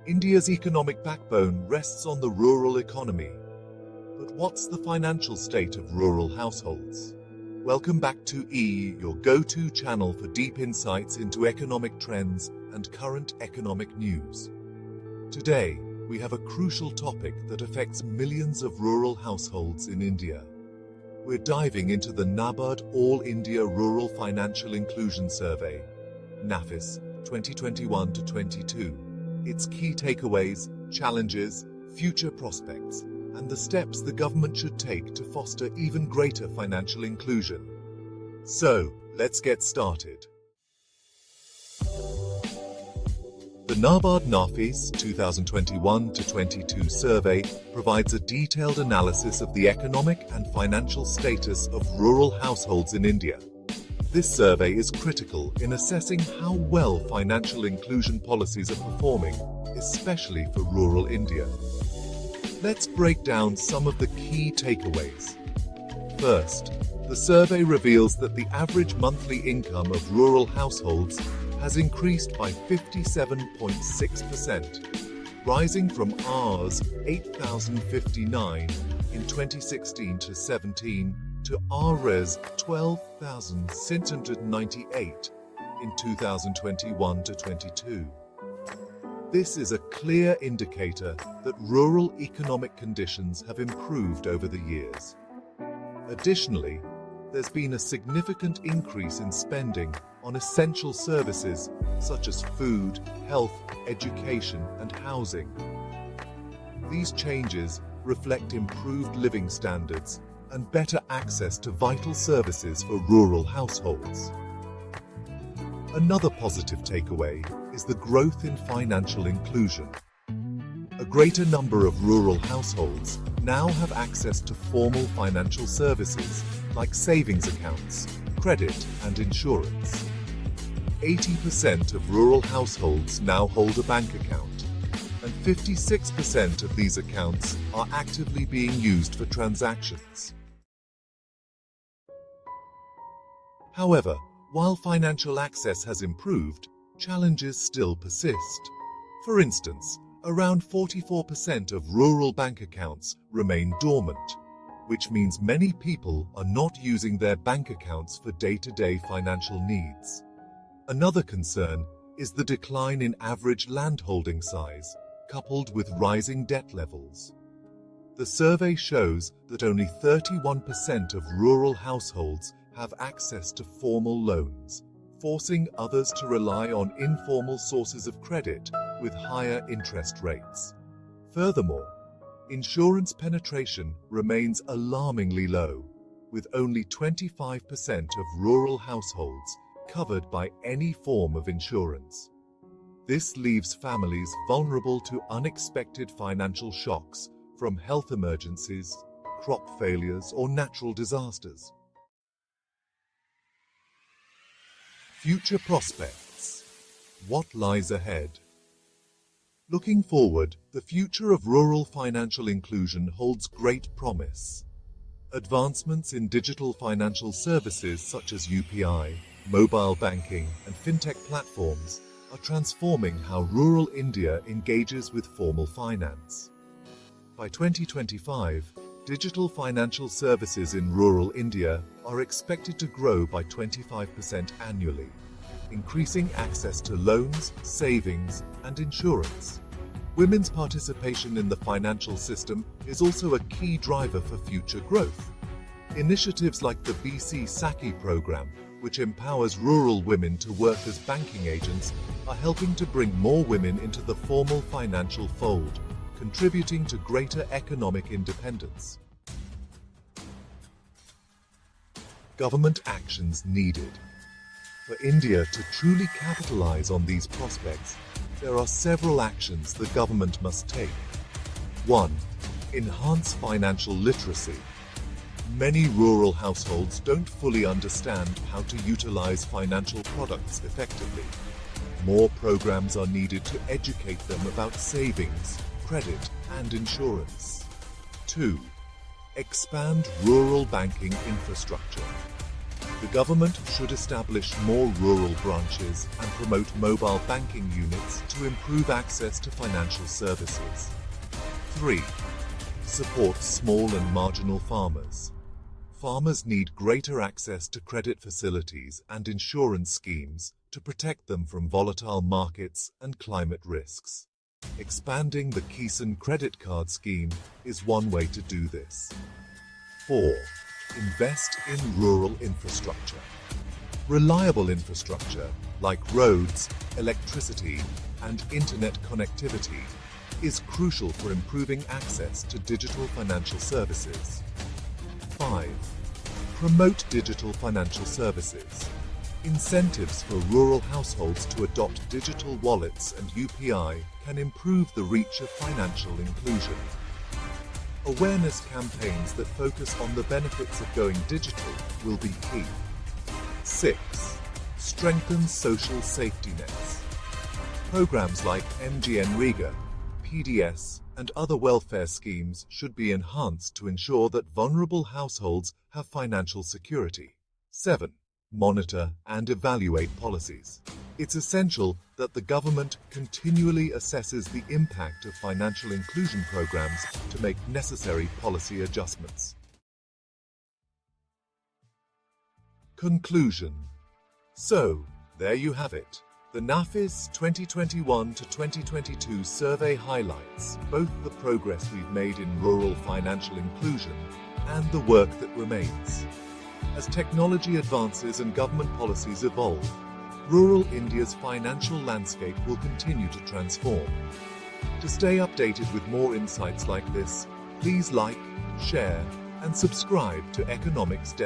India's economic backbone rests on the rural economy. But what's the financial state of rural households? Welcome back to your go-to channel for deep insights into economic trends and current economic news. Today, we have a crucial topic that affects millions of rural households in India. We're diving into the NABARD All India Rural Financial Inclusion Survey, NAFIS 2021-22. Its key takeaways, challenges, future prospects, and the steps the government should take to foster even greater financial inclusion. So, let's get started. The NABARD NAFIS 2021-22 survey provides a detailed analysis of the economic and financial status of rural households in India. This survey is critical in assessing how well financial inclusion policies are performing, especially for rural India. Let's break down some of the key takeaways. First, the survey reveals that the average monthly income of rural households has increased by 57.6%, rising from Rs 8,059 in 2016-17 to Rs 12,698 in 2021-22. This is a clear indicator that rural economic conditions have improved over the years. Additionally, there's been a significant increase in spending on essential services such as food, health, education, and housing. These changes reflect improved living standards and better access to vital services for rural households. Another positive takeaway is the growth in financial inclusion. A greater number of rural households now have access to formal financial services like savings accounts, credit, and insurance. 80% of rural households now hold a bank account, and 56% of these accounts are actively being used for transactions. However, while financial access has improved, challenges still persist. For instance, around 44% of rural bank accounts remain dormant, which means many people are not using their bank accounts for day-to-day financial needs. Another concern is the decline in average landholding size, coupled with rising debt levels. The survey shows that only 31% of rural households have access to formal loans, forcing others to rely on informal sources of credit with higher interest rates. Furthermore, insurance penetration remains alarmingly low, with only 25% of rural households covered by any form of insurance. This leaves families vulnerable to unexpected financial shocks from health emergencies, crop failures, or natural disasters. Future prospects. What lies ahead? Looking forward, the future of rural financial inclusion holds great promise. Advancements in digital financial services such as UPI, mobile banking, and fintech platforms are transforming how rural India engages with formal finance. By 2025, digital financial services in rural India are expected to grow by 25% annually, increasing access to loans, savings, and insurance. Women's participation in the financial system is also a key driver for future growth. Initiatives like the BC Sakhi program, which empowers rural women to work as banking agents, are helping to bring more women into the formal financial fold, contributing to greater economic independence. Government actions needed. For India to truly capitalize on these prospects, there are several actions the government must take. 1. Enhance financial literacy. Many rural households don't fully understand how to utilize financial products effectively. More programs are needed to educate them about savings, credit, and insurance. 2. Expand rural banking infrastructure. The government should establish more rural branches and promote mobile banking units to improve access to financial services. 3. Support small and marginal farmers. Farmers need greater access to credit facilities and insurance schemes to protect them from volatile markets and climate risks. Expanding the Kisan credit card scheme is one way to do this. 4. Invest in rural infrastructure. Reliable infrastructure like roads, electricity, and internet connectivity is crucial for improving access to digital financial services. 5. Promote digital financial services. Incentives for rural households to adopt digital wallets and UPI can improve the reach of financial inclusion. Awareness campaigns that focus on the benefits of going digital will be key. 6. Strengthen social safety nets. Programs like MGN-REGA, PDS, and other welfare schemes should be enhanced to ensure that vulnerable households have financial security. 7. Monitor and evaluate policies. It's essential that the government continually assesses the impact of financial inclusion programs to make necessary policy adjustments. Conclusion. So, there you have it. The NAFIS 2021 to 2022 survey highlights both the progress we've made in rural financial inclusion and the work that remains. As technology advances and government policies evolve, rural India's financial landscape will continue to transform. To stay updated with more insights like this, please like, share, and subscribe to Economics Desk.